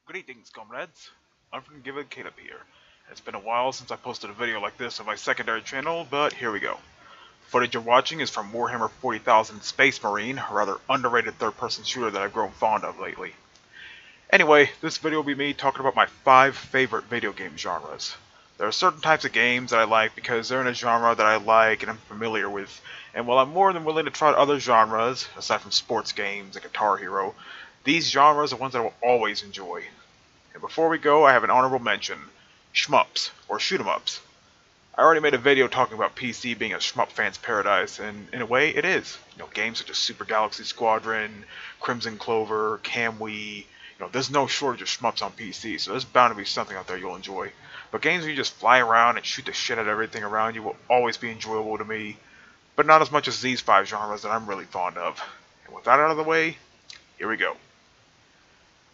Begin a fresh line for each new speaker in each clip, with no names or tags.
Greetings, comrades. Unforgiven Caleb here. It's been a while since I posted a video like this on my secondary channel, but here we go. Footage you're watching is from Warhammer 40,000 Space Marine, a rather underrated third-person shooter that I've grown fond of lately. Anyway, this video will be me talking about my 5 favorite video game genres. There are certain types of games that I like because they're in a genre that I like and I'm familiar with, and while I'm more than willing to try other genres, aside from sports games and Guitar Hero, these genres are ones that I will always enjoy. And before we go, I have an honorable mention. Shmups, or shoot 'em ups. I already made a video talking about PC being a shmup fan's paradise, and in a way, it is. Games such as Super Galaxy Squadron, Crimson Clover, Camwee, there's no shortage of shmups on PC, so there's bound to be something out there you'll enjoy. But games where you just fly around and shoot the shit out of everything around you will always be enjoyable to me, but not as much as these 5 genres that I'm really fond of. And with that out of the way, here we go.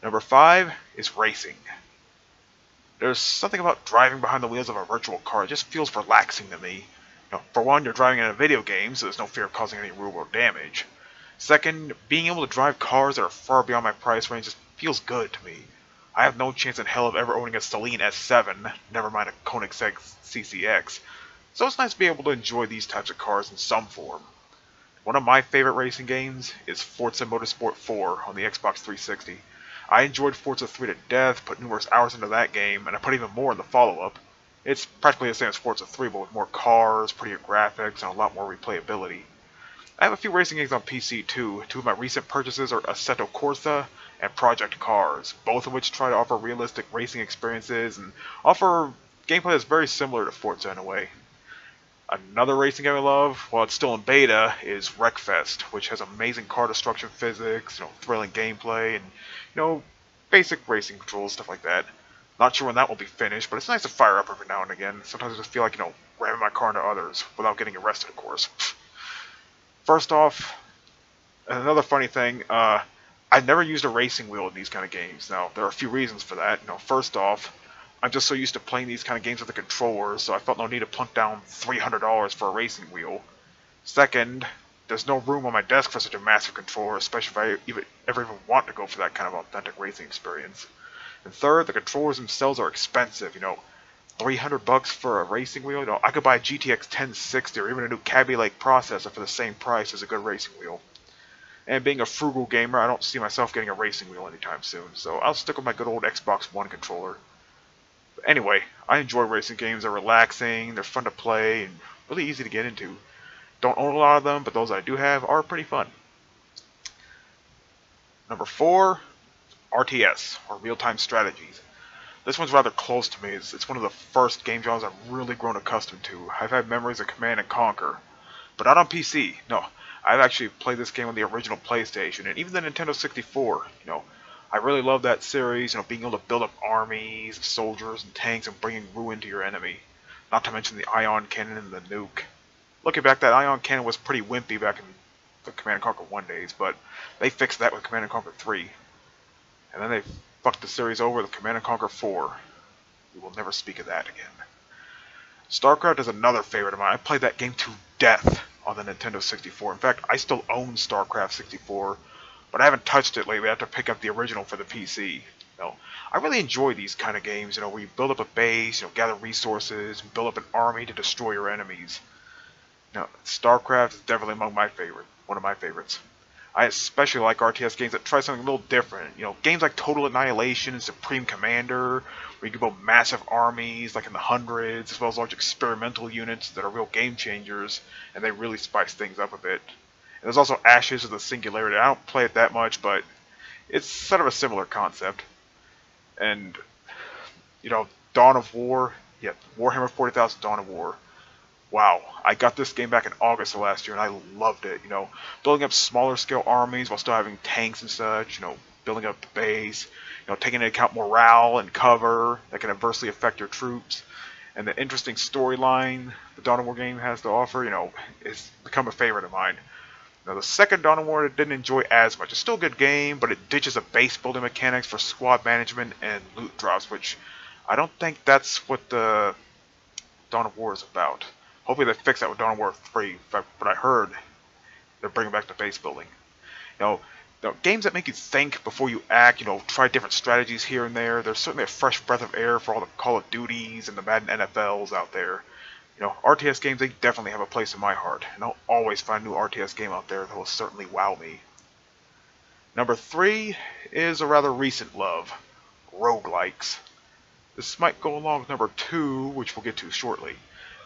Number 5 is racing. There's something about driving behind the wheels of a virtual car. It just feels relaxing to me. For one, you're driving in a video game, so there's no fear of causing any real world damage. Second, being able to drive cars that are far beyond my price range just feels good to me. I have no chance in hell of ever owning a Celine S7, never mind a Koenigsegg CCX, so it's nice to be able to enjoy these types of cars in some form. One of my favorite racing games is Forza Motorsport 4 on the Xbox 360. I enjoyed Forza 3 to death, put numerous hours into that game, and I put even more in the follow-up. It's practically the same as Forza 3, but with more cars, prettier graphics, and a lot more replayability. I have a few racing games on PC too. 2 of my recent purchases are Assetto Corsa and Project Cars, both of which try to offer realistic racing experiences and offer gameplay that's very similar to Forza in a way. Another racing game I love, while it's still in beta, is Wreckfest, which has amazing car destruction physics, thrilling gameplay, and basic racing controls, stuff like that. Not sure when that will be finished, but it's nice to fire up every now and again. Sometimes I just feel like, ramming my car into others without getting arrested, of course. First off, another funny thing, I've never used a racing wheel in these kind of games. Now, there are a few reasons for that. First off, I'm just so used to playing these kind of games with a controller, so I felt no need to plunk down $300 for a racing wheel. Second, there's no room on my desk for such a massive controller, especially if I ever even want to go for that kind of authentic racing experience. And third, the controllers themselves are expensive. $300 for a racing wheel. I could buy a GTX 1060 or even a new Kaby Lake processor for the same price as a good racing wheel. And being a frugal gamer, I don't see myself getting a racing wheel anytime soon, so I'll stick with my good old Xbox One controller. But anyway, I enjoy racing games. They're relaxing, they're fun to play, and really easy to get into. Don't own a lot of them, but those I do have are pretty fun. Number 4, RTS, or real-time strategies. This one's rather close to me. It's one of the first game genres I've really grown accustomed to. I've had memories of Command & Conquer, but not on PC. No, I've actually played this game on the original PlayStation, and even the Nintendo 64. I really love that series, being able to build up armies of soldiers and tanks and bringing ruin to your enemy. Not to mention the ion cannon and the nuke. Looking back, that ion cannon was pretty wimpy back in the Command & Conquer 1 days, but they fixed that with Command & Conquer 3. And then they fucked the series over with Command & Conquer 4. We will never speak of that again. StarCraft is another favorite of mine. I played that game to death on the Nintendo 64. In fact, I still own StarCraft 64, but I haven't touched it lately. I have to pick up the original for the PC. I really enjoy these kind of games, where you build up a base, gather resources, and build up an army to destroy your enemies. StarCraft is definitely one of my favorites. I especially like RTS games that try something a little different. Games like Total Annihilation and Supreme Commander, where you can build massive armies, like in the hundreds, as well as large experimental units that are real game changers, and they really spice things up a bit. And there's also Ashes of the Singularity. I don't play it that much, but it's sort of a similar concept. And, Dawn of War, Warhammer 40,000 Dawn of War. Wow, I got this game back in August of last year, and I loved it. Building up smaller scale armies while still having tanks and such, building up the base, taking into account morale and cover that can adversely affect your troops. And the interesting storyline the Dawn of War game has to offer, it's become a favorite of mine. Now, the second Dawn of War I didn't enjoy as much. It's still a good game, but it ditches the base building mechanics for squad management and loot drops, which I don't think that's what the Dawn of War is about. Hopefully they fix that with Dawn of War 3, but I heard they're bringing back the base building. Now, games that make you think before you act, try different strategies here and there. There's certainly a fresh breath of air for all the Call of Duties and the Madden NFLs out there. RTS games, they definitely have a place in my heart, and I'll always find a new RTS game out there that will certainly wow me. Number 3 is a rather recent love, roguelikes. This might go along with number 2, which we'll get to shortly.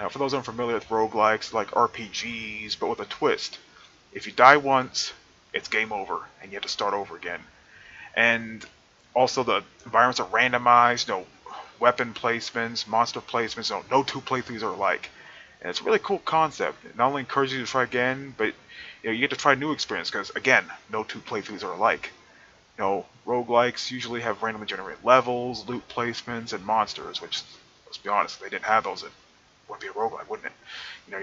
Now, for those unfamiliar with roguelikes, like RPGs, but with a twist. If you die once, it's game over, and you have to start over again. And also the environments are randomized, weapon placements, monster placements, no two playthroughs are alike. And it's a really cool concept. It not only encourages you to try again, but you get to try new experience, because again, no two playthroughs are alike. Roguelikes usually have randomly generated levels, loot placements, and monsters, which, let's be honest, if they didn't have those, it would be a roguelike, wouldn't it?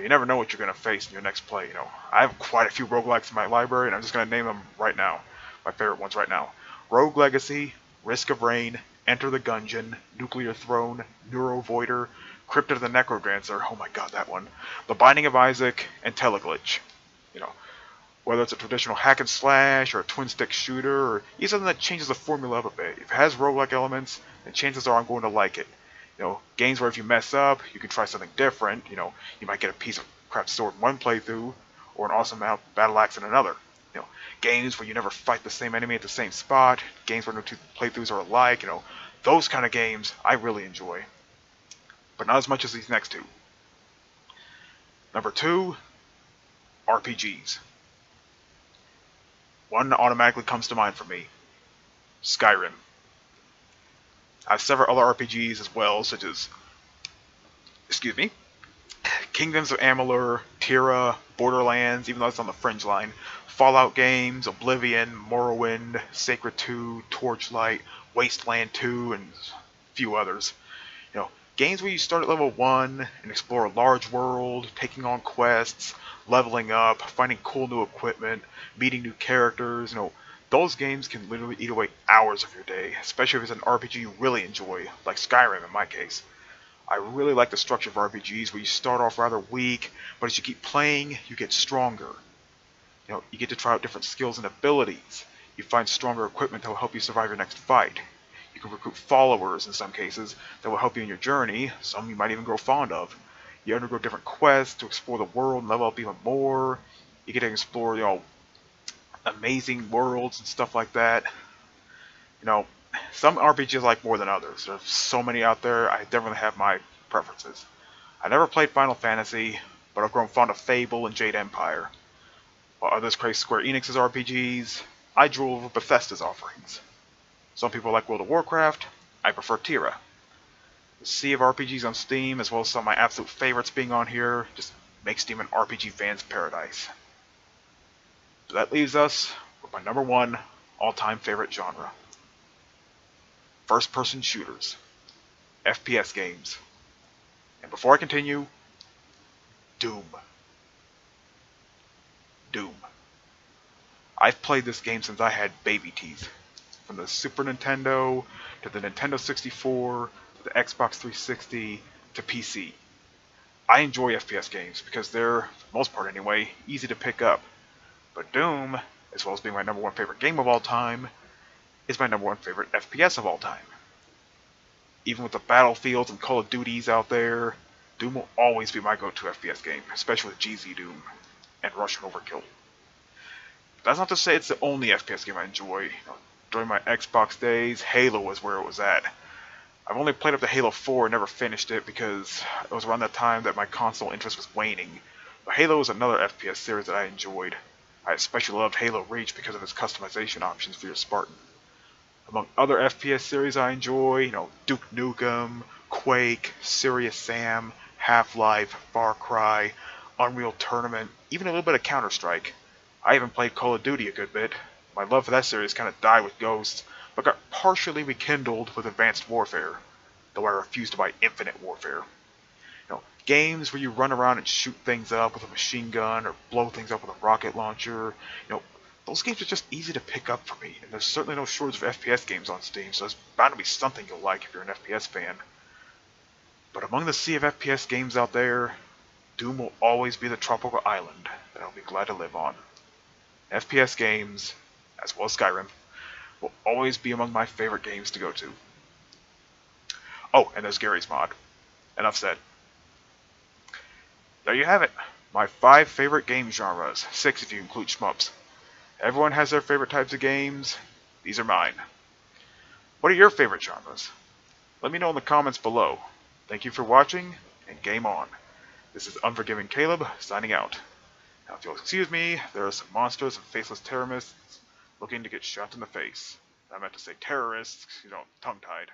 You never know what you're going to face in your next play. I have quite a few roguelikes in my library, and I'm just going to name them right now. My favorite ones right now. Rogue Legacy, Risk of Rain, Enter the Gungeon, Nuclear Throne, Neuro Voider, Crypt of the Necrodancer, oh my god, that one, The Binding of Isaac, and Teleglitch. Whether it's a traditional hack and slash, or a twin-stick shooter, or even something that changes the formula up a bit. If it has roguelike elements, then chances are I'm going to like it. Games where if you mess up, you can try something different. You might get a piece of crap sword in one playthrough, or an awesome battle axe in another. Games where you never fight the same enemy at the same spot, games where no two playthroughs are alike, those kind of games I really enjoy. But not as much as these next two. Number 2, RPGs. One automatically comes to mind for me, Skyrim. I have several other RPGs as well, such as, Kingdoms of Amalur, Tira, Borderlands, even though it's on the fringe line, Fallout games, Oblivion, Morrowind, Sacred 2, Torchlight, Wasteland 2, and a few others. Games where you start at level 1 and explore a large world, taking on quests, leveling up, finding cool new equipment, meeting new characters. Those games can literally eat away hours of your day, especially if it's an RPG you really enjoy, like Skyrim in my case. I really like the structure of RPGs where you start off rather weak, but as you keep playing, you get stronger. You get to try out different skills and abilities. You find stronger equipment that will help you survive your next fight. You can recruit followers in some cases that will help you in your journey, some you might even grow fond of. You undergo different quests to explore the world and level up even more. You get to explore, amazing worlds and stuff like that. Some RPGs I like more than others. There's so many out there, I definitely have my preferences. I never played Final Fantasy, but I've grown fond of Fable and Jade Empire. While others crave Square Enix's RPGs, I drool over Bethesda's offerings. Some people like World of Warcraft, I prefer Tira. The sea of RPGs on Steam, as well as some of my absolute favorites being on here, just makes Steam an RPG fan's paradise. So that leaves us with my number 1 all-time favorite genre. First-person shooters. FPS games. And before I continue, Doom. Doom. I've played this game since I had baby teeth. From the Super Nintendo, to the Nintendo 64, to the Xbox 360, to PC. I enjoy FPS games because they're, for the most part anyway, easy to pick up. But Doom, as well as being my number 1 favorite game of all time, is my number 1 favorite FPS of all time. Even with the Battlefields and Call of Duties out there, Doom will always be my go-to FPS game, especially with GZ Doom and Russian Overkill. That's not to say it's the only FPS game I enjoy. During my Xbox days, Halo was where it was at. I've only played up to Halo 4 and never finished it because it was around that time that my console interest was waning. But Halo was another FPS series that I enjoyed. I especially loved Halo Reach because of its customization options for your Spartan. Among other FPS series I enjoy, Duke Nukem, Quake, Serious Sam, Half-Life, Far Cry, Unreal Tournament, even a little bit of Counter-Strike. I even played Call of Duty a good bit. My love for that series kind of died with Ghosts, but got partially rekindled with Advanced Warfare, though I refuse to buy Infinite Warfare. Games where you run around and shoot things up with a machine gun or blow things up with a rocket launcher, those games are just easy to pick up for me, and there's certainly no shortage of FPS games on Steam, so there's bound to be something you'll like if you're an FPS fan. But among the sea of FPS games out there, Doom will always be the tropical island that I'll be glad to live on. FPS games, as well as Skyrim, will always be among my favorite games to go to. Oh, and there's Gary's mod. Enough said. There you have it. My 5 favorite game genres, 6 if you include shmups. Everyone has their favorite types of games. These are mine. What are your favorite genres? Let me know in the comments below. Thank you for watching, and game on. This is Unforgiving Caleb, signing out. Now if you'll excuse me, there are some monsters and faceless terrorists looking to get shot in the face. I meant to say terrorists, tongue-tied.